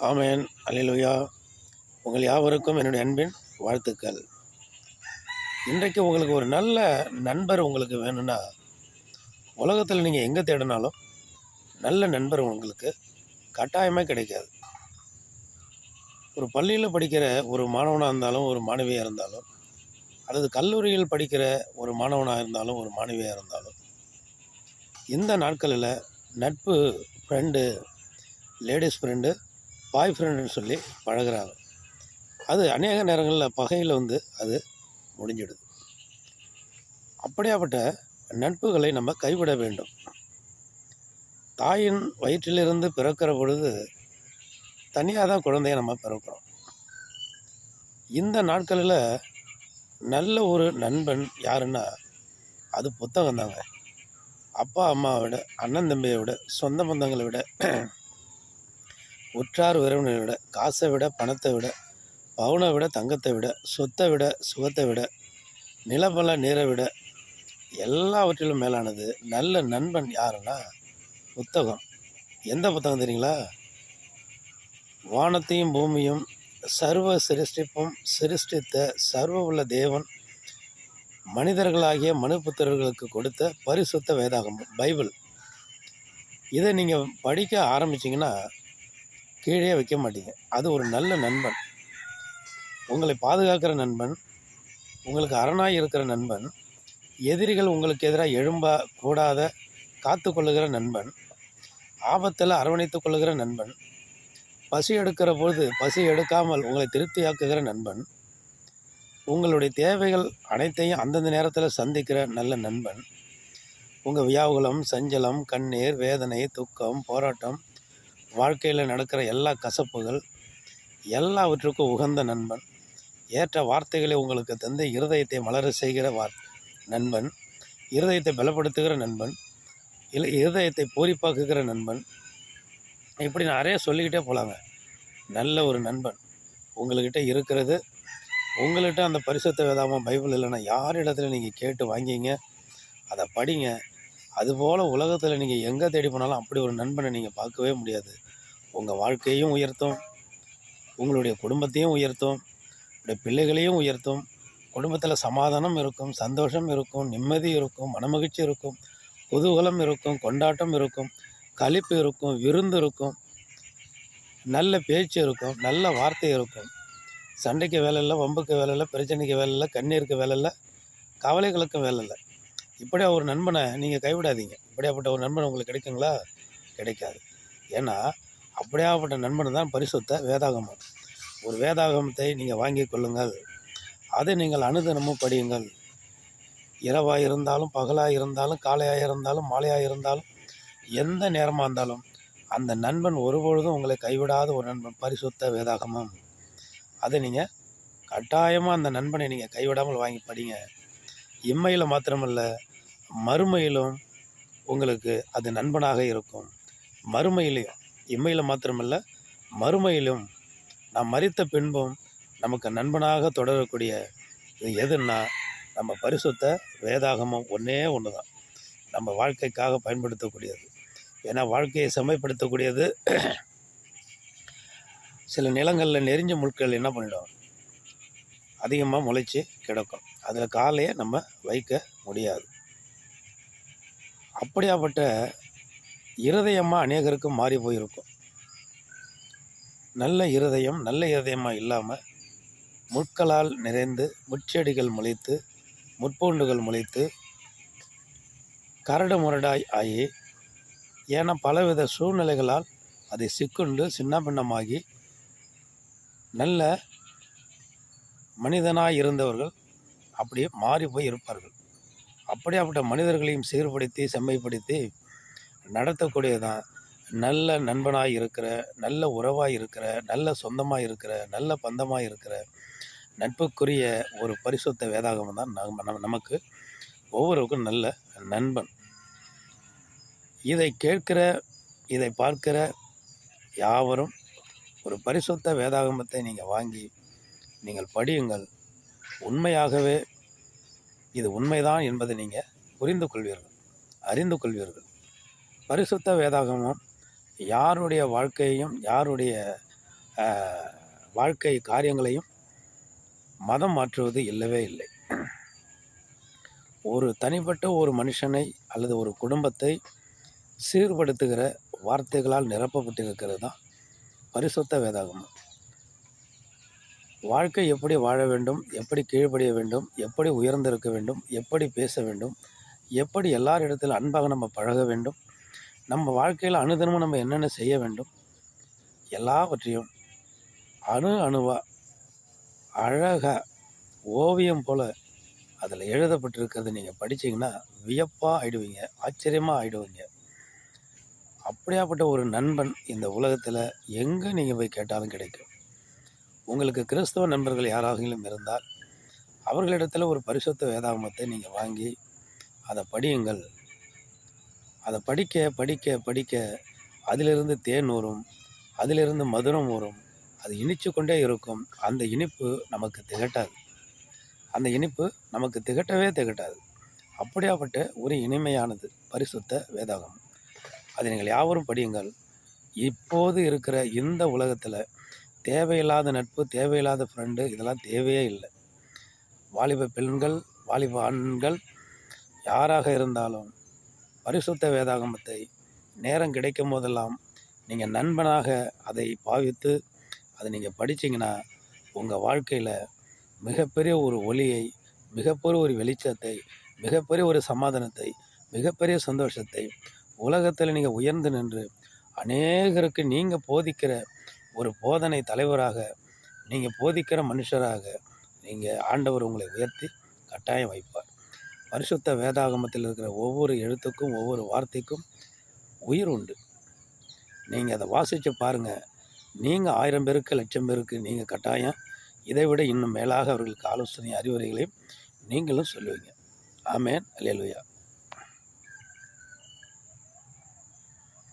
ஆமென். அல்லேலூயா. உங்கள் யாவருக்கும் என்னுடைய அன்பின் வாழ்த்துக்கள். இன்றைக்கு உங்களுக்கு ஒரு நல்ல நண்பர் உங்களுக்கு வேணும்னா, உலகத்தில் நீங்கள் எங்கே தேடினாலும் நல்ல நண்பர் உங்களுக்கு கட்டாயமே கிடைக்காது. ஒரு பள்ளியில் படிக்கிற ஒரு மாணவனாக இருந்தாலும், ஒரு மாணவியாக இருந்தாலும், அல்லது கல்லூரியில் படிக்கிற ஒரு மாணவனாக இருந்தாலும், ஒரு மாணவியாக இருந்தாலும், இந்த நாட்களில் நட்பு, ஃப்ரெண்டு, லேடீஸ் ஃப்ரெண்டு, பாய் ஃப்ரெண்டுன்னு சொல்லி பழகுறாங்க. அது அநேக நேரங்களில் பகையில் அது முடிஞ்சிடுது. அப்படியாப்பட்ட நட்புகளை நம்ம கைவிட வேண்டும். தாயின் வயிற்றிலிருந்து பிறக்கிற பொழுது தனியாக தான் குழந்தைய நம்ம பிறக்கிறோம். இந்த நாட்களில் நல்ல ஒரு நண்பன் யாருன்னா அது புத்தகம் தாங்க. அப்பா அம்மாவை விட, அண்ணன் தம்பியை விட, சொந்த பந்தங்களை விட, உற்றார் உறவினரை விட, காசை விட, பணத்தை விட, பவுனை விட, தங்கத்தை விட, சொத்தை விட, சுகத்தை விட, நிலபல நீரை விட எல்லாவற்றிலும் மேலானது நல்ல நண்பன் யாருன்னா புத்தகம். எந்த புத்தகம் தெரியுங்களா? வானத்தையும் பூமியும் சர்வ சிருஷ்டிப்பும் சிருஷ்டித்த சர்வ உள்ள தேவன் மனிதர்களாகிய மனுபுத்திரர்களுக்கு கொடுத்த பரிசுத்த வேதாகமம் பைபிள். இதை நீங்கள் படிக்க ஆரம்பிச்சிங்கன்னா கீழே வைக்க மாட்டீங்க. அது ஒரு நல்ல நண்பன், உங்களை பாதுகாக்கிற நண்பன், உங்களுக்கு அரணாய் இருக்கிற நண்பன், எதிரிகள் உங்களுக்கு எதிராக எழும்ப கூடாத காத்து கொள்ளுகிற நண்பன், ஆபத்தில் அரவணைத்து கொள்ளுகிற நண்பன், பசி எடுக்கிற பொழுது பசி எடுக்காமல் உங்களை திருப்தியாக்குகிற நண்பன், உங்களுடைய தேவைகள் அனைத்தையும் அந்தந்த நேரத்தில் சந்திக்கிற நல்ல நண்பன், உங்கள் வியாகுலம், சஞ்சலம், கண்ணீர், வேதனை, துக்கம், போராட்டம், வாழ்க்கையில் நடக்கிற எல்லா கசப்புகள் எல்லாவற்றுக்கும் உகந்த நண்பன், ஏற்ற வார்த்தைகளை உங்களுக்கு தந்து இருதயத்தை மலர செய்கிற நண்பன், இருதயத்தை பலப்படுத்துகிற நண்பன், இருதயத்தை பூரிப்பாக்குகிற நண்பன், இப்படி நிறைய சொல்லிக்கிட்டே போகலாங்க. நல்ல ஒரு நண்பன் உங்கள்கிட்ட இருக்கிறது. உங்கள்கிட்ட அந்த பரிசுத்த வேதாகமம் பைபிள் இல்லைன்னா யார் இடத்துல நீங்கள் கேட்டு வாங்கிங்க, அதை படிங்க. அதுபோல் உலகத்தில் நீங்கள் எங்கே தேடி போனாலும் அப்படி ஒரு நண்பனை நீங்கள் பார்க்கவே முடியாது. உங்கள் வாழ்க்கையும் உயர்த்தும், உங்களுடைய குடும்பத்தையும் உயர்த்தும், உங்களுடைய பிள்ளைகளையும் உயர்த்தும். குடும்பத்தில் சமாதானம் இருக்கும், சந்தோஷம் இருக்கும், நிம்மதி இருக்கும், மனமகிழ்ச்சி இருக்கும், குதூகலம் இருக்கும், கொண்டாட்டம் இருக்கும், களிப்பு இருக்கும், விருந்து இருக்கும், நல்ல பேச்சு இருக்கும், நல்ல வார்த்தை இருக்கும். சண்டைக்கு வேலை இல்லை, வம்புக்கு வேலை இல்லை, பிரச்சனைக்கு வேலை இல்லை, கண்ணீருக்கு வேலை இல்லை, கவலைகளுக்கும் வேலை இல்லை. இப்படியா ஒரு நண்பனை நீங்கள் கைவிடாதீங்க. இப்படியாப்பட்ட ஒரு நண்பன் உங்களுக்கு கிடைக்குங்களா? கிடைக்காது. ஏன்னா அப்படியாப்பட்ட நண்பன் தான் பரிசுத்த வேதாகமம். ஒரு வேதாகமத்தை நீங்கள் வாங்கி கொள்ளுங்கள். அதை நீங்கள் அனுதினமும் படியுங்கள். இரவாக இருந்தாலும், பகலாக இருந்தாலும், காலையாக இருந்தாலும், மாலையாக இருந்தாலும், எந்த நேரமாக இருந்தாலும் அந்த நண்பன் ஒருபொழுதும் உங்களை கைவிடாத ஒரு நண்பன் பரிசுத்த வேதாகமம். அதை நீங்கள் கட்டாயமாக அந்த நண்பனை நீங்கள் கைவிடாமல் வாங்கி படிங்க. இம்மையில் மாத்திரமல்ல, மறுமையிலும் உங்களுக்கு அது நண்பனாக இருக்கும். மறுமையிலையும், இம்மையில் மாத்திரமல்ல, மறுமையிலும் நாம் மரித்த பின்பும் நமக்கு நண்பனாக தொடரக்கூடிய இது எதுன்னா நம்ம பரிசுத்த வேதாகமம் ஒன்று தான் நம்ம வாழ்க்கைக்காக பயன்படுத்தக்கூடியது. ஏன்னா வாழ்க்கையை செம்மைப்படுத்தக்கூடியது. சில நிலங்களில் நெறிஞ்ச முட்கள் என்ன பண்ணிடும், அதிகமாக முளைச்சி கிடக்கும். அதில் காலையை நம்ம வைக்க முடியாது. அப்படியாப்பட்ட இருதயமாக அநேகருக்கு மாறி போயிருக்கும். நல்ல இருதயமாக இல்லாமல் முட்களால் நிறைந்து, முட்செடிகள் முளைத்து, முட்பூண்டுகள் முளைத்து, கரடு முரடாய் ஆகி, ஏன்னா பலவித சூழ்நிலைகளால் அதை சிக்குண்டு சின்ன பின்னமாகி நல்ல மனிதனாய் இருந்தவர்கள் அப்படியே மாறி போய் இருப்பார்கள். அப்படியாப்பட்ட மனிதர்களையும் சீர்படுத்தி செம்மைப்படுத்தி நடத்தக்கூடியதான் நல்ல நண்பனாய் இருக்கிற, நல்ல உறவாய் இருக்கிற, நல்ல சொந்தமாக இருக்கிற, நல்ல பந்தமாக இருக்கிற நட்புக்குரிய ஒரு பரிசுத்த வேதாகமம் தான் நமக்கு ஒவ்வொருவருக்கும் நல்ல நண்பன். இதை கேட்கிற, இதை பார்க்கிற யாவரும் ஒரு பரிசுத்த வேதாகமத்தை நீங்கள் வாங்கி நீங்கள் படியுங்கள். உண்மையாகவே இது உண்மைதான் என்பதை நீங்கள் புரிந்து கொள்வீர்கள், அறிந்து கொள்வீர்கள். பரிசுத்த வேதாகமம் யாருடைய வாழ்க்கையையும், யாருடைய வாழ்க்கை காரியங்களையும் மதம் மாற்றுவது இல்லவே இல்லை. ஒரு தனிப்பட்ட ஒரு மனுஷனை அல்லது ஒரு குடும்பத்தை சீர்படுத்துகிற வார்த்தைகளால் நிரப்பப்பட்டிருக்கிறது தான் பரிசுத்த வேதாகமம். வாழ்க்கை எப்படி வாழ வேண்டும், எப்படி கீழ்ப்படிய வேண்டும், எப்படி உயர்ந்திருக்க வேண்டும், எப்படி பேச வேண்டும், எப்படி எல்லாரிடத்தில் அன்பாக நம்ம பழக வேண்டும், நம்ம வாழ்க்கையில் அனுதினமும் நம்ம என்னென்ன செய்ய வேண்டும், எல்லாவற்றையும் அணுவாக அழகாக ஓவியம் போல் அதில் எழுதப்பட்டிருக்கிறது நீங்கள் படித்தீங்கன்னா வியப்பாக ஆயிடுவீங்க, ஆச்சரியமாக ஆயிடுவீங்க. அப்படியாப்பட்ட ஒரு நண்பன் இந்த உலகத்தில் எங்கே நீங்கள் போய் கேட்டாலும் கிடைக்கும். உங்களுக்கு கிறிஸ்தவ நண்பர்கள் யாராகிலும் இருந்தால் அவர்களிடத்தில் ஒரு பரிசுத்த வேதாகமத்தை நீங்கள் வாங்கி அதை படியுங்கள். அதை படிக்க படிக்க படிக்க அதிலிருந்து தேன் ஊறும், அதிலிருந்து மதுரம் ஊறும், அது இனிச்சு கொண்டே இருக்கும். அந்த இனிப்பு நமக்கு திகட்டாது, அந்த இனிப்பு நமக்கு திகட்டாது. அப்படியாப்பட்ட ஒரு இனிமையானது பரிசுத்த வேதாகமம். அதை நீங்கள் யாவரும் படியுங்கள். இப்போது இருக்கிற இந்த உலகத்தில் தேவையில்லாத நட்பு, தேவையில்லாத ஃப்ரெண்டு, இதெல்லாம் தேவையே இல்லை. வாலிப பெண்கள், வாலிப ஆண்கள் யாராக இருந்தாலும் பரிசுத்த வேதாகமத்தை நேரம் கிடைக்கும் போதெல்லாம் நீங்கள் நண்பனாக அதை பாவித்து அதை நீங்கள் படித்தீங்கன்னா உங்கள் வாழ்க்கையில் மிகப்பெரிய ஒரு ஒளியை, மிகப்பெரிய ஒரு வெளிச்சத்தை, மிகப்பெரிய ஒரு சமாதானத்தை, மிகப்பெரிய சந்தோஷத்தை, உலகத்தில் நீங்கள் உயர்ந்து நின்று அநேகருக்கு நீங்கள் போதிக்கிற ஒரு போதனை தலைவராக, நீங்கள் போதிக்கிற மனுஷராக நீங்கள் ஆண்டவர் உங்களை உயர்த்தி கட்டாயம் வைப்பார். பரிசுத்த வேதாகமத்தில் இருக்கிற ஒவ்வொரு எழுத்துக்கும் ஒவ்வொரு வார்த்தைக்கும் உயிர் உண்டு. நீங்கள் அதை வாசித்து பாருங்கள். நீங்கள் 1000 பேருக்கு 1,00,000 பேருக்கு நீங்கள் கட்டாயம் இதை விட இன்னும் மேலாக அவர்களுக்கு ஆலோசனை அறிவுரைகளையும் நீங்களும் சொல்லுவீங்க. ஆமென். அல்லேலூயா.